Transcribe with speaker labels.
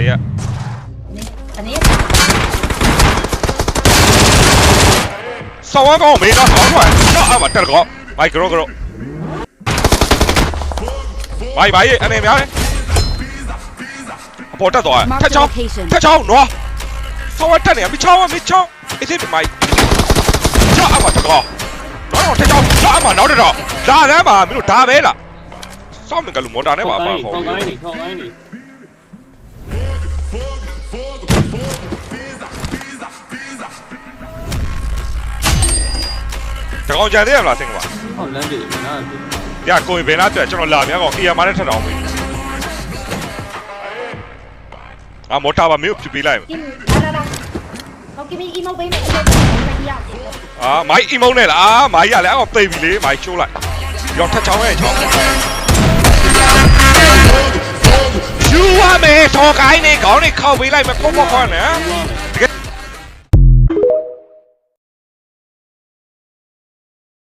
Speaker 1: ရဆောင်းကောင်းမေးတော့ဆောင်းထွက်တော့အမတက်ကောဘိုက်ကြောဘိုက်အနေများလေအပေါ်တက်သွားထက်ချောင်းနော်ဆောင်းတက်နေမချောင်းအစ်စ်မိုက်ကြောက်အမတက်ကောနော်ထက်ချောင်းကြောက်အမနောက်တော့လာတန်းပါမင်းတို့ဒါပဲလားစောင့်နေကလူမော်တာနဲ့ပါခေါ်
Speaker 2: ခေါင်းကိုင်းနေ
Speaker 1: တကောင်ကြံသေးရမလားဆင်းကပါ
Speaker 2: ဟုတ်လမ်းပြေနား
Speaker 1: ပြကိုယ်ဘယ်လားတွေ့ကျွန်တော်လာများကောင် EM နဲ့ထပ်တောင်းပြီမော်တာပါမင်းကိုပြပေးလိုက်မိုင်းအီမုန်းနဲ့လားမိုင်းရလဲအောင်သိပြီလေမိုင်းချိုးလိုက်ရောထက်ချောင်းရဲ့ချောင်းယူရမယ်စော်ကိုင်းနေခေါင်းနေခောက်ပေးလိုက်မယ်ပေါ့ပေါ့ခေါ်နော်